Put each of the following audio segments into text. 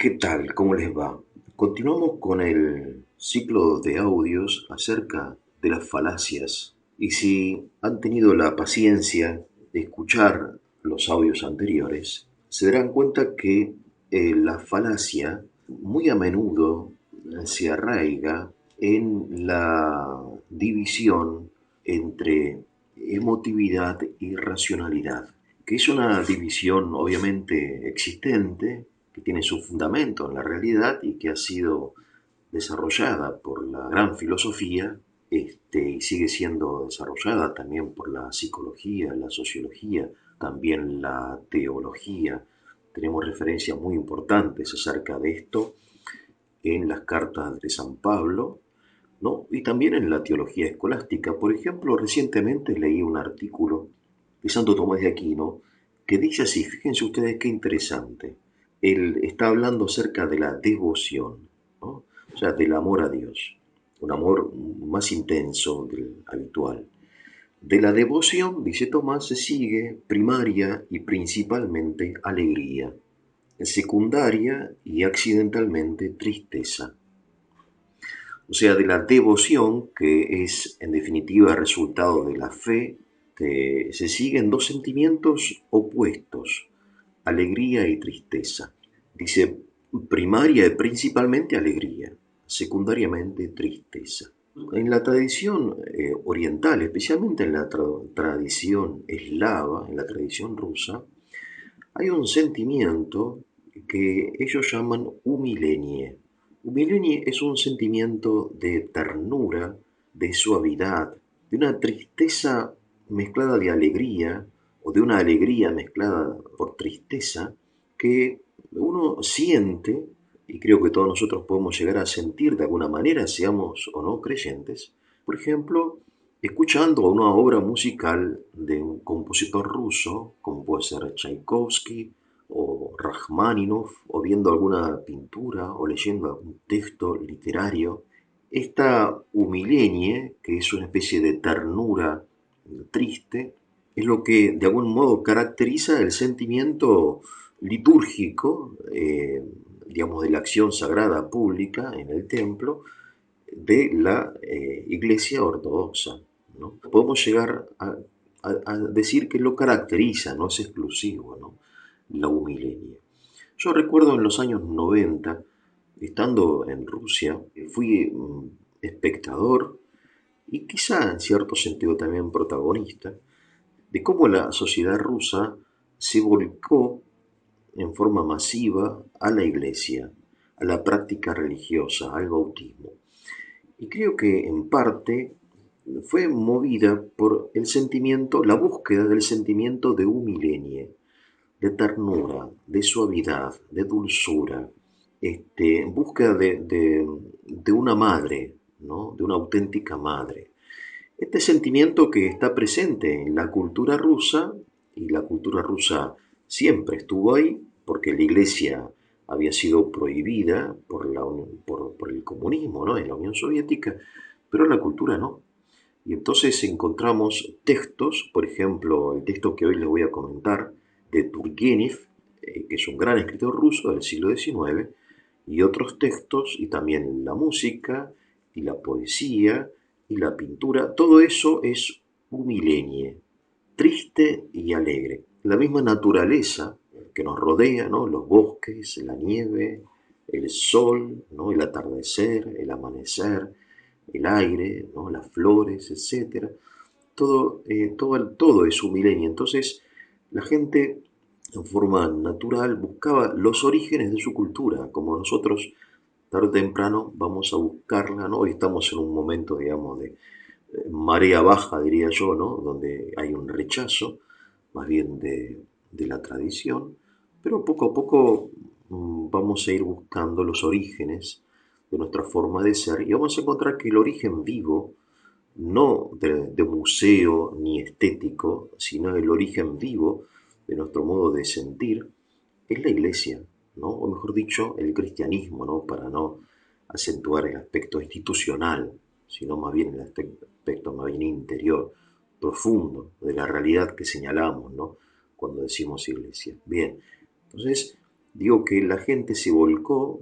¿Qué tal? ¿Cómo les va? Continuamos con el ciclo de audios acerca de las falacias. Y si han tenido la paciencia de escuchar los audios anteriores, se darán cuenta que la falacia muy a menudo se arraiga en la división entre emotividad y racionalidad, que es una división obviamente existente, que tiene su fundamento en la realidad y que ha sido desarrollada por la gran filosofía, y sigue siendo desarrollada también por la psicología, la sociología, también la teología. Tenemos referencias muy importantes acerca de esto en las cartas de San Pablo, ¿no? Y también en la teología escolástica. Por ejemplo, recientemente leí un artículo de Santo Tomás de Aquino que dice así, fíjense ustedes qué interesante. Él está hablando acerca de la devoción, ¿no? O sea, del amor a Dios, un amor más intenso del habitual. De la devoción, dice Tomás, se sigue primaria y principalmente alegría, secundaria y accidentalmente tristeza. O sea, de la devoción, que es en definitiva resultado de la fe, se siguen dos sentimientos opuestos, alegría y tristeza. Dice, primaria y principalmente alegría, secundariamente tristeza. En la tradición oriental, especialmente en la tradición eslava, en la tradición rusa, hay un sentimiento que ellos llaman humilenie. Humilenie es un sentimiento de ternura, de suavidad, de una tristeza mezclada de alegría o de una alegría mezclada por tristeza que uno siente, y creo que todos nosotros podemos llegar a sentir de alguna manera, seamos o no creyentes, por ejemplo, escuchando una obra musical de un compositor ruso, como puede ser Tchaikovsky o Rachmaninoff, o viendo alguna pintura o leyendo algún texto literario, esta humilenie, que es una especie de ternura triste, es lo que de algún modo caracteriza el sentimiento litúrgico, digamos, de la acción sagrada pública en el templo, de la Iglesia Ortodoxa, ¿no? Podemos llegar a decir que lo caracteriza, no es exclusivo, ¿no? La humilenia. Yo recuerdo en los años 90, estando en Rusia, fui espectador y quizá en cierto sentido también protagonista de cómo la sociedad rusa se volcó en forma masiva a la iglesia, a la práctica religiosa, al bautismo. Y creo que en parte fue movida por el sentimiento, la búsqueda del sentimiento de humilenie, de ternura, de suavidad, de dulzura, en búsqueda de una madre, ¿no? De una auténtica madre. Este sentimiento que está presente en la cultura rusa, y la cultura rusa siempre estuvo ahí, porque la iglesia había sido prohibida por el comunismo, ¿no? En la Unión Soviética, pero la cultura no. Y entonces encontramos textos, por ejemplo, el texto que hoy les voy a comentar, de Turgenev, que es un gran escritor ruso del siglo XIX, y otros textos, y también la música, y la poesía, y la pintura, todo eso es humilenie, triste y alegre. La misma naturaleza que nos rodea, ¿no? Los bosques, la nieve, el sol, ¿no? El atardecer, el amanecer, el aire, ¿no? Las flores, etcétera. Todo es humilenie. Entonces, la gente en forma natural buscaba los orígenes de su cultura, como nosotros tarde o temprano vamos a buscarla, ¿no? Hoy estamos en un momento, digamos, de marea baja, diría yo, ¿no? Donde hay un rechazo, más bien de la tradición, pero poco a poco vamos a ir buscando los orígenes de nuestra forma de ser y vamos a encontrar que el origen vivo, no de museo ni estético, sino el origen vivo de nuestro modo de sentir, es la iglesia, ¿no? O mejor dicho, el cristianismo, ¿no? Para no acentuar el aspecto institucional, sino más bien el aspecto más bien interior, profundo de la realidad que señalamos, ¿no? Cuando decimos iglesia. Bien, entonces digo que la gente se volcó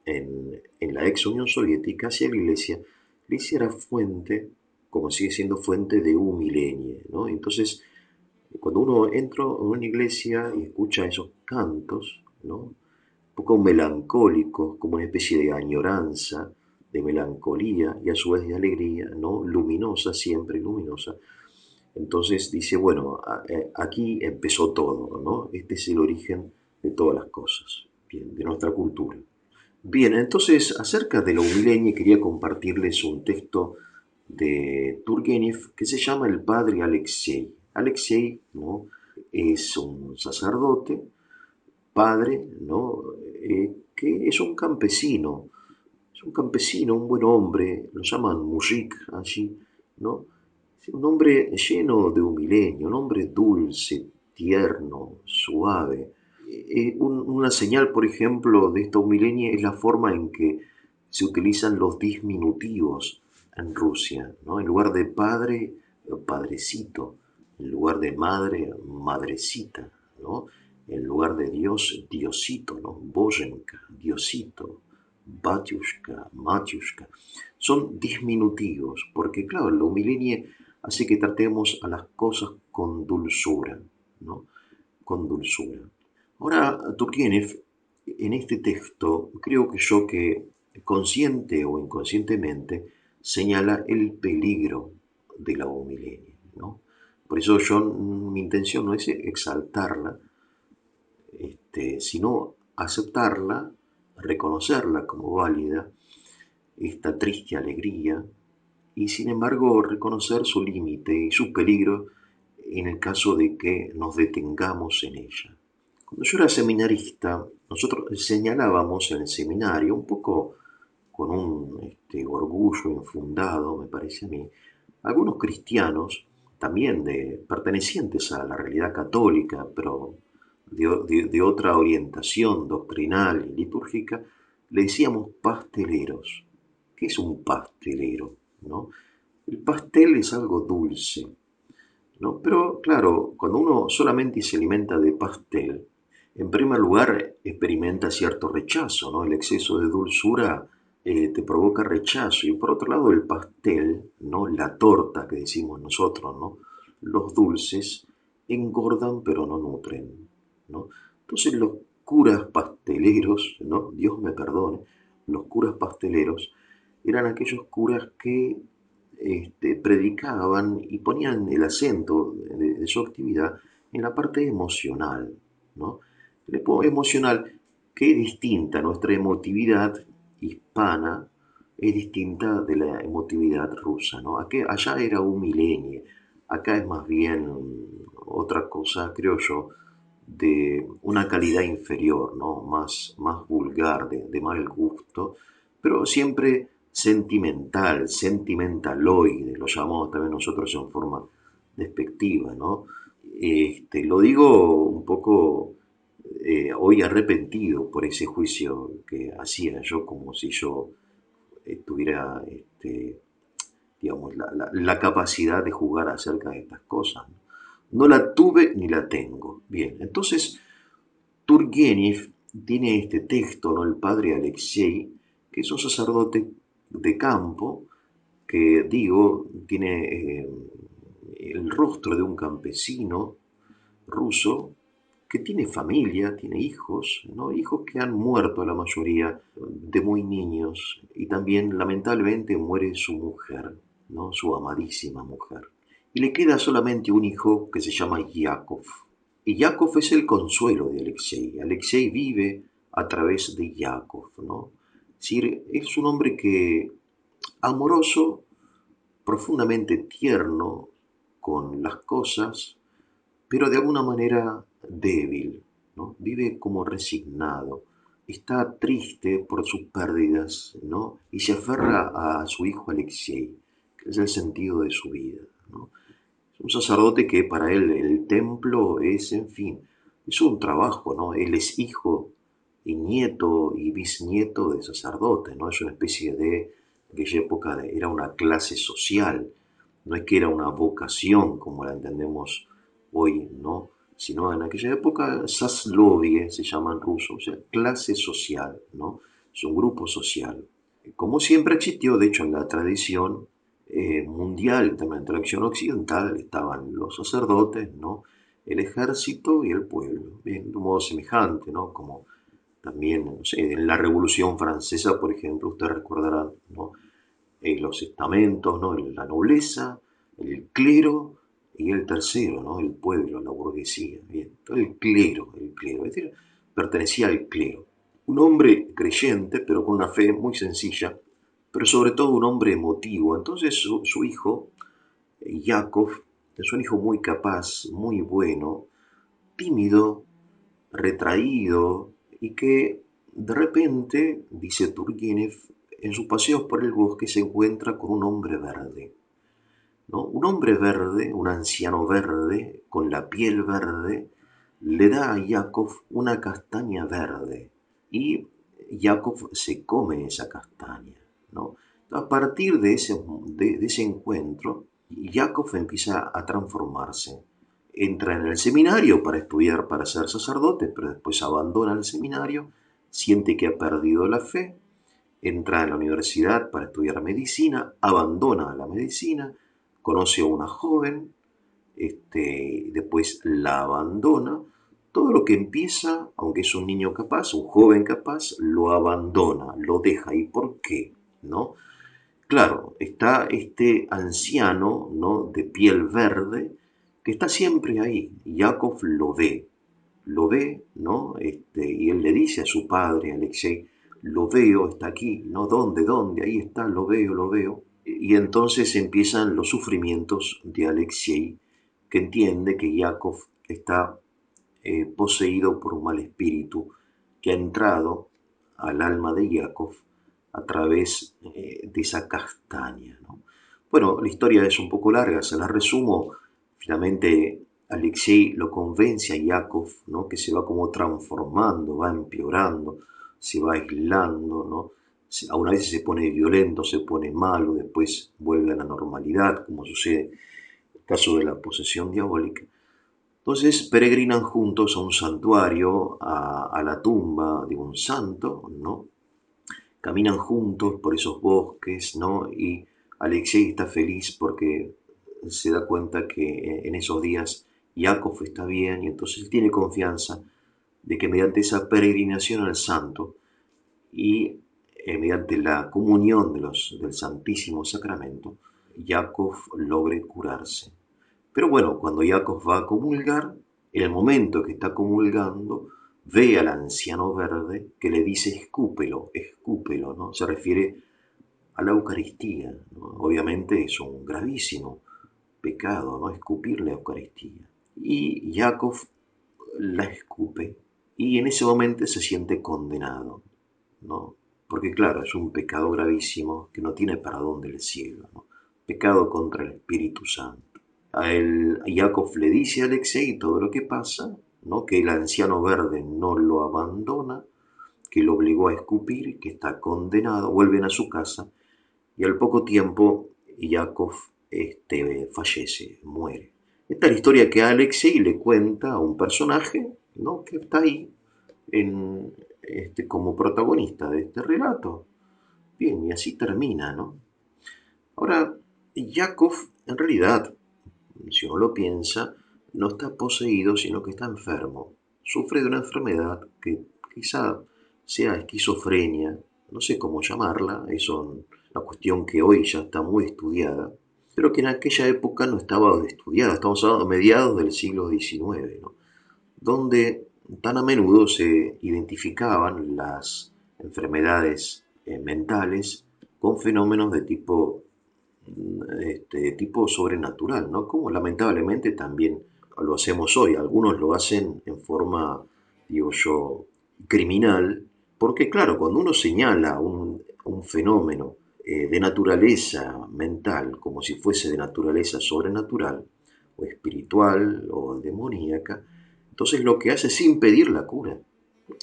en la ex Unión Soviética hacia la iglesia. La iglesia era fuente, como sigue siendo fuente de un milenio, ¿no? Entonces, cuando uno entra en una iglesia y escucha esos cantos, ¿no? Un poco melancólicos, como una especie de añoranza, de melancolía y a su vez de alegría, ¿no? Luminosa, siempre luminosa. Entonces dice, bueno, aquí empezó todo, ¿no? Este es el origen de todas las cosas, bien, de nuestra cultura. Bien, entonces acerca de la Humilenie quería compartirles un texto de Turgenev que se llama El Padre Alexei. Alexei, ¿no? Es un sacerdote, padre, ¿no? Que es un campesino, un buen hombre, lo llaman mujik allí, ¿no? Es un hombre lleno de humileño, un hombre dulce, tierno, suave. Una señal, por ejemplo, de esta humilenia es la forma en que se utilizan los disminutivos en Rusia, ¿no? En lugar de padre, padrecito, en lugar de madre, madrecita, ¿no? En lugar de Dios, Diosito, ¿no? Bojenka, Diosito, Batiushka, Matiushka. Son disminutivos, porque claro, la humilenia hace que tratemos a las cosas con dulzura, ¿no? Con dulzura. Ahora, Turgenev, en este texto, creo que yo que consciente o inconscientemente señala el peligro de la humilenia, ¿no? Por eso yo, mi intención no es exaltarla, sino aceptarla, reconocerla como válida, esta triste alegría, y sin embargo reconocer su límite y su peligro en el caso de que nos detengamos en ella. Cuando yo era seminarista, nosotros señalábamos en el seminario, un poco con un orgullo infundado, me parece a mí, algunos cristianos, también pertenecientes a la realidad católica, pero de otra orientación doctrinal y litúrgica, le decíamos pasteleros. ¿Qué es un pastelero? ¿No? El pastel es algo dulce, ¿no? Pero claro, cuando uno solamente se alimenta de pastel, en primer lugar experimenta cierto rechazo, ¿no? El exceso de dulzura te provoca rechazo. Y por otro lado, el pastel, ¿no? La torta que decimos nosotros, ¿no? Los dulces engordan pero no nutren, ¿no? Entonces los curas pasteleros, ¿no? Dios me perdone, los curas pasteleros eran aquellos curas que predicaban y ponían el acento de su actividad en la parte emocional, ¿no? Emocional que es distinta, nuestra emotividad hispana es distinta de la emotividad rusa, ¿no? Allá era un milenio, acá es más bien otra cosa, creo yo, de una calidad inferior, ¿no? Más vulgar, de mal gusto, pero siempre sentimental, sentimentaloide, lo llamamos también nosotros en forma despectiva, ¿no? Lo digo un poco hoy arrepentido por ese juicio que hacía yo, como si yo tuviera, digamos, la capacidad de jugar acerca de estas cosas. No la tuve ni la tengo. Bien, entonces Turgenev tiene este texto, ¿no? El padre Alexei, que es un sacerdote de campo, que digo, tiene el rostro de un campesino ruso que tiene familia, tiene hijos, ¿no? Hijos que han muerto la mayoría de muy niños y también lamentablemente muere su mujer, ¿no? Su amadísima mujer. Y le queda solamente un hijo que se llama Yakov. Y Yakov es el consuelo de Alexei. Alexei vive a través de Yakov, ¿no? Es decir, es un hombre que amoroso, profundamente tierno con las cosas, pero de alguna manera débil, ¿no? Vive como resignado, está triste por sus pérdidas, ¿no? Y se aferra a su hijo Alexei, que es el sentido de su vida, ¿no? Es un sacerdote que para él el templo es, en fin, es un trabajo, ¿no? Él es hijo y nieto y bisnieto de sacerdotes, ¿no? Es una especie de, en aquella época era una clase social, no es que era una vocación como la entendemos hoy, ¿no? sino en aquella época saslovie se llama en ruso, o sea, clase social, ¿no? Es un grupo social. Como siempre existió, de hecho, en la tradición mundial, también en la tradición occidental, estaban los sacerdotes, ¿no? El ejército y el pueblo, bien, de un modo semejante, ¿no? Como también, no sé, en la Revolución Francesa, por ejemplo, ustedes recordarán, ¿no? Los estamentos, ¿no? La nobleza, el clero y el tercero, ¿no? El pueblo, la burguesía. Bien, el clero, es decir, pertenecía al clero. Un hombre creyente, pero con una fe muy sencilla, pero sobre todo un hombre emotivo. Entonces su hijo, Yakov, es un hijo muy capaz, muy bueno, tímido, retraído y que de repente, dice Turgenev, en sus paseos por el bosque se encuentra con un hombre verde, ¿no? Un hombre verde, un anciano verde, con la piel verde, le da a Yakov una castaña verde y Yakov se come esa castaña, ¿no? A partir de ese encuentro, Yakov empieza a transformarse. Entra en el seminario para estudiar, para ser sacerdote, pero después abandona el seminario, siente que ha perdido la fe, entra en la universidad para estudiar medicina, abandona la medicina, conoce a una joven, después la abandona. Todo lo que empieza, aunque es un niño capaz, un joven capaz, lo abandona, lo deja. ¿Y por qué? ¿No? Claro, está este anciano, ¿no? De piel verde, que está siempre ahí. Yakov lo ve, ¿no? Y él le dice a su padre, Alexei, lo veo, está aquí, ¿no? ¿Dónde? ¿Dónde? Ahí está, lo veo, lo veo. Y entonces empiezan los sufrimientos de Alexei, que entiende que Yakov está poseído por un mal espíritu que ha entrado al alma de Yakov a través de esa castaña, ¿no? Bueno, la historia es un poco larga, se la resumo. Finalmente Alexei lo convence a Yakov, ¿no? Que se va como transformando, va empeorando, se va aislando, ¿no? A una vez se pone violento, se pone malo, después vuelve a la normalidad, como sucede en el caso de la posesión diabólica. Entonces peregrinan juntos a un santuario, a la tumba de un santo, ¿no? Caminan juntos por esos bosques, ¿no? Y Alexei está feliz porque se da cuenta que en esos días Yakov está bien y entonces tiene confianza de que mediante esa peregrinación al santo y mediante la comunión del Santísimo Sacramento, Yakov logre curarse. Pero bueno, cuando Yakov va a comulgar, en el momento que está comulgando, ve al anciano verde que le dice escúpelo, escúpelo, ¿no? Se refiere a la Eucaristía, ¿no? Obviamente es un gravísimo pecado, ¿no? Escupir la Eucaristía. Y Yakov la escupe y en ese momento se siente condenado, ¿no? Porque claro, es un pecado gravísimo que no tiene perdón del cielo, ¿no? Pecado contra el Espíritu Santo. Yakov le dice a Alexei todo lo que pasa, ¿no? Que el anciano verde no lo abandona, que lo obligó a escupir, que está condenado, vuelven a su casa y al poco tiempo Yakov fallece, muere. Esta es la historia que Alexei le cuenta a un personaje, ¿no? Que está ahí como protagonista de este relato. Bien, y así termina, ¿no? Ahora, Yakov, en realidad, si uno lo piensa, no está poseído, sino que está enfermo. Sufre de una enfermedad que quizá sea esquizofrenia, no sé cómo llamarla, es una cuestión que hoy ya está muy estudiada, pero que en aquella época no estaba estudiada, estamos hablando de mediados del siglo XIX, ¿no? Donde tan a menudo se identificaban las enfermedades mentales con fenómenos de tipo sobrenatural, ¿no? Como lamentablemente también lo hacemos hoy. Algunos lo hacen en forma, digo yo, criminal, porque claro, cuando uno señala un fenómeno de naturaleza mental como si fuese de naturaleza sobrenatural, o espiritual, o demoníaca, entonces lo que hace es impedir la cura.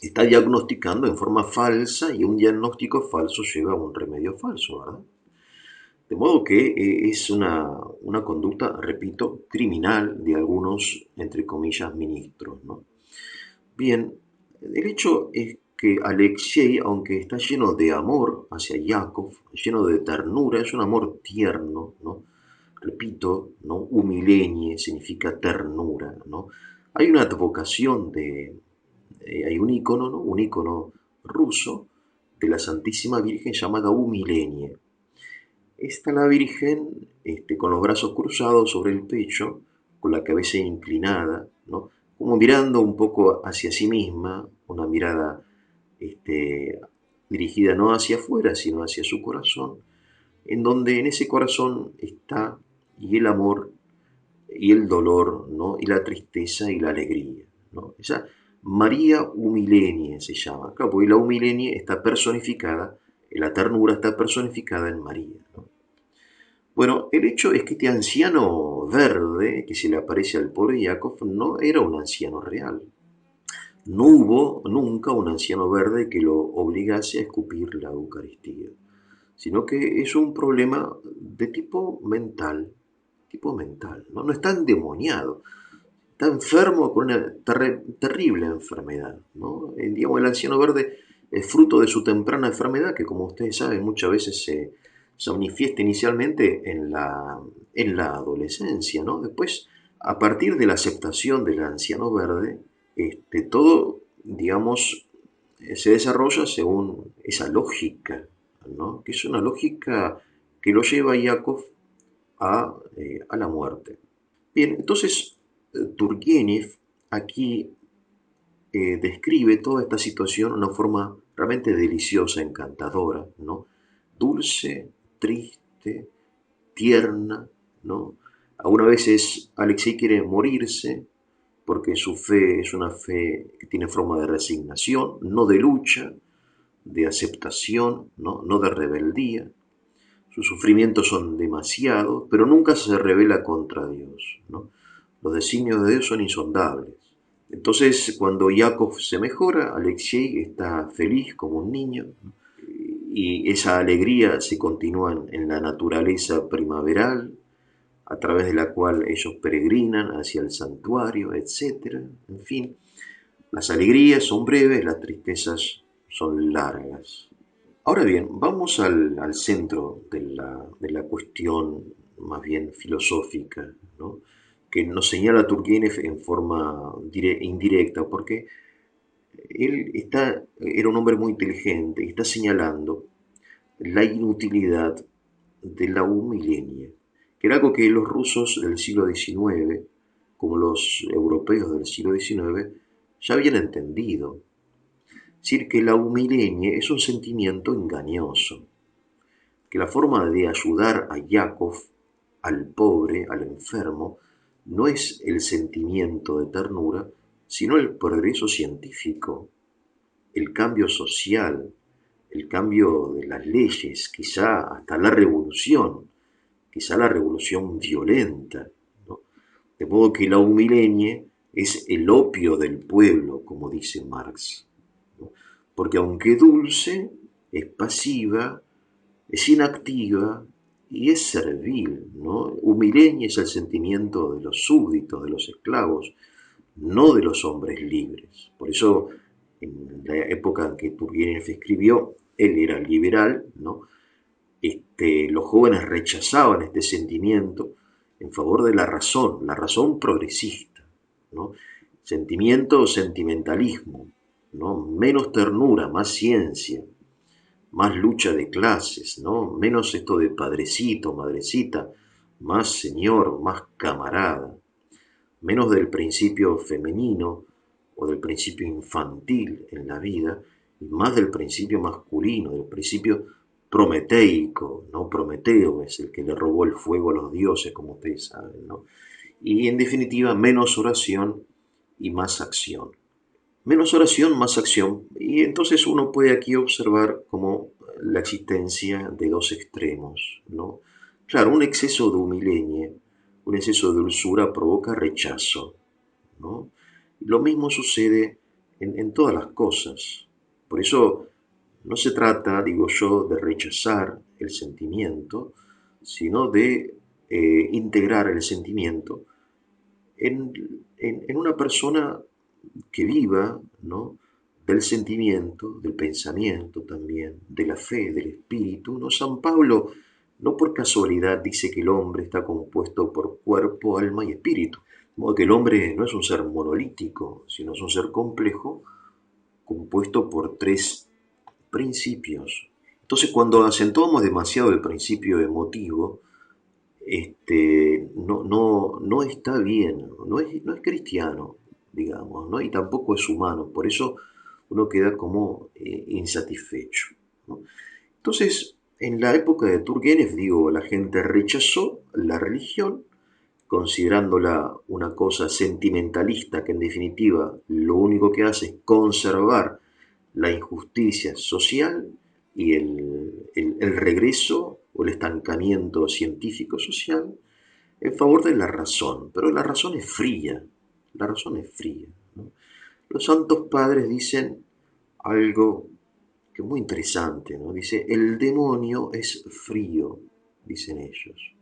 Está diagnosticando en forma falsa y un diagnóstico falso lleva a un remedio falso, ¿verdad? De modo que es una conducta, repito, criminal de algunos, entre comillas, ministros, ¿no? Bien, el hecho es que Alexei, aunque está lleno de amor hacia Yakov, lleno de ternura, es un amor tierno, ¿no? Repito, ¿no? Humilenie significa ternura, ¿no? Hay una advocación hay un icono, ¿no? Un icono ruso de la Santísima Virgen llamada Humilenie. Está la Virgen con los brazos cruzados sobre el pecho, con la cabeza inclinada, ¿no? Como mirando un poco hacia sí misma, una mirada este, dirigida no hacia afuera, sino hacia su corazón, en donde en ese corazón está y el amor y el dolor, ¿no? Y la tristeza y la alegría, ¿no? Esa María Humilenie se llama, claro, porque la Humilenie está personificada, la ternura está personificada en María, ¿no? Bueno, el hecho es que este anciano verde que se le aparece al pobre Jacob no era un anciano real. No hubo nunca un anciano verde que lo obligase a escupir la Eucaristía, sino que es un problema de tipo mental, ¿no? No está endemoniado, está enfermo con una terrible enfermedad, ¿no? Digamos, el anciano verde es fruto de su temprana enfermedad, que como ustedes saben muchas veces se manifiesta inicialmente en la adolescencia, ¿no? Después, a partir de la aceptación del anciano verde, todo, digamos, se desarrolla según esa lógica, ¿no? Que es una lógica que lo lleva a Yakov a la muerte. Bien, entonces Turgenev aquí describe toda esta situación de una forma realmente deliciosa, encantadora, ¿no? Dulce, triste, tierna, ¿no? Algunas veces Alexei quiere morirse porque su fe es una fe que tiene forma de resignación, no de lucha, de aceptación, ¿no? No de rebeldía. Sus sufrimientos son demasiados, pero nunca se revela contra Dios, ¿no? Los designios de Dios son insondables. Entonces, cuando Yakov se mejora, Alexei está feliz como un niño, ¿no? Y esa alegría se continúa en la naturaleza primaveral, a través de la cual ellos peregrinan hacia el santuario, etcétera. En fin, las alegrías son breves, las tristezas son largas. Ahora bien, vamos al centro de la cuestión más bien filosófica, ¿no? Que nos señala Turgenev en forma indirecta, porque era un hombre muy inteligente y está señalando la inutilidad de la humilenia, que era algo que los rusos del siglo XIX, como los europeos del siglo XIX, ya habían entendido. Es decir, que la humilenia es un sentimiento engañoso, que la forma de ayudar a Yakov, al pobre, al enfermo, no es el sentimiento de ternura, sino el progreso científico, el cambio social, el cambio de las leyes, quizá hasta quizá la revolución violenta, ¿no? De modo que la humilenie es el opio del pueblo, como dice Marx, ¿no? Porque aunque dulce, es pasiva, es inactiva y es servil, ¿no? Humilenie es el sentimiento de los súbditos, de los esclavos, no de los hombres libres. Por eso, en la época en que Turgenev escribió, él era liberal, ¿no? Los jóvenes rechazaban este sentimiento en favor de la razón progresista, ¿no? Sentimiento o sentimentalismo, ¿no? Menos ternura, más ciencia, más lucha de clases, ¿no? Menos esto de padrecito, madrecita, más señor, más camarada, menos del principio femenino o del principio infantil en la vida y más del principio masculino, del principio prometeico, ¿no? Prometeo es el que le robó el fuego a los dioses, como ustedes saben, ¿no? Y en definitiva, menos oración y más acción. Menos oración, más acción. Y entonces uno puede aquí observar como la existencia de dos extremos, ¿no? Claro, un exceso de humilenie, un exceso de dulzura provoca rechazo, ¿no? Lo mismo sucede en todas las cosas. Por eso no se trata, digo yo, de rechazar el sentimiento, sino de integrar el sentimiento en, en una persona que viva, ¿no? Del sentimiento, del pensamiento también, de la fe, del espíritu, ¿no? San Pablo no por casualidad dice que el hombre está compuesto por cuerpo, alma y espíritu. De modo que el hombre no es un ser monolítico, sino es un ser complejo compuesto por tres principios. Entonces, cuando acentuamos demasiado el principio emotivo, no está bien, no es cristiano, digamos, ¿no? Y tampoco es humano, por eso uno queda como insatisfecho, ¿no? Entonces, en la época de Turgenev, digo, la gente rechazó la religión, considerándola una cosa sentimentalista que en definitiva lo único que hace es conservar la injusticia social y el regreso o el estancamiento científico-social en favor de la razón. Pero la razón es fría, la razón es fría, ¿no? Los santos padres dicen algo que es muy interesante, ¿no? Dice, el demonio es frío, dicen ellos.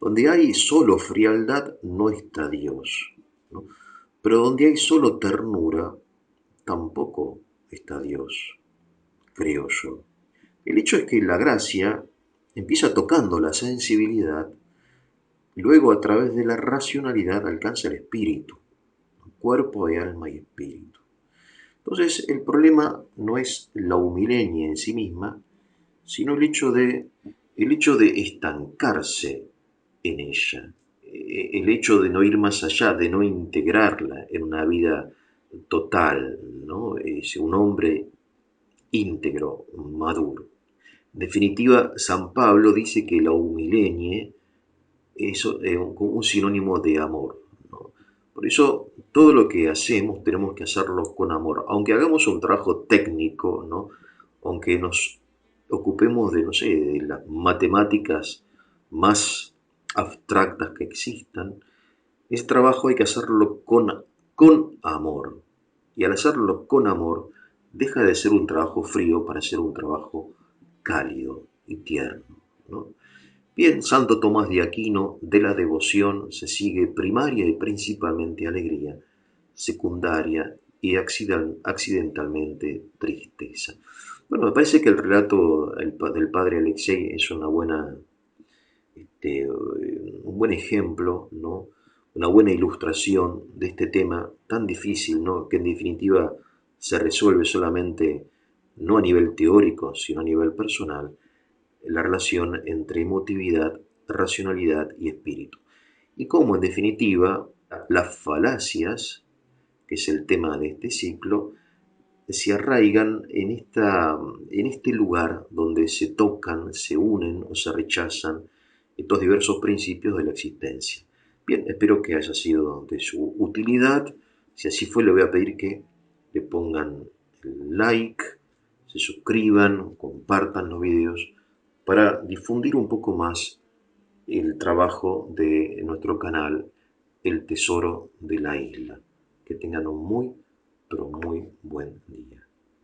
Donde hay solo frialdad no está Dios, ¿no? Pero donde hay solo ternura tampoco está Dios, creo yo. El hecho es que la gracia empieza tocando la sensibilidad y luego a través de la racionalidad alcanza el espíritu, cuerpo y alma y espíritu. Entonces el problema no es la humilenia en sí misma, sino el hecho de estancarse en ella, el hecho de no ir más allá, de no integrarla en una vida total, ¿no? Es un hombre íntegro, maduro. En definitiva, San Pablo dice que la humilenie es un sinónimo de amor, ¿no? Por eso, todo lo que hacemos tenemos que hacerlo con amor. Aunque hagamos un trabajo técnico, ¿no? Aunque nos ocupemos de, no sé, de las matemáticas más abstractas que existan, ese trabajo hay que hacerlo con amor. Y al hacerlo con amor, deja de ser un trabajo frío para ser un trabajo cálido y tierno, ¿no? Bien, Santo Tomás de Aquino, de la devoción se sigue primaria y principalmente alegría, secundaria y accidentalmente tristeza. Bueno, me parece que el relato del padre Alexei es una buena, un buen ejemplo, ¿no? Una buena ilustración de este tema tan difícil, ¿no? Que en definitiva se resuelve solamente no a nivel teórico, sino a nivel personal, la relación entre emotividad, racionalidad y espíritu. Y cómo, en definitiva, las falacias, que es el tema de este ciclo, se arraigan en este lugar donde se tocan, se unen o se rechazan estos diversos principios de la existencia. Bien, espero que haya sido de su utilidad. Si así fue, le voy a pedir que le pongan el like, se suscriban, compartan los videos para difundir un poco más el trabajo de nuestro canal El Tesoro de la Isla. Que tengan un muy, pero muy buen día.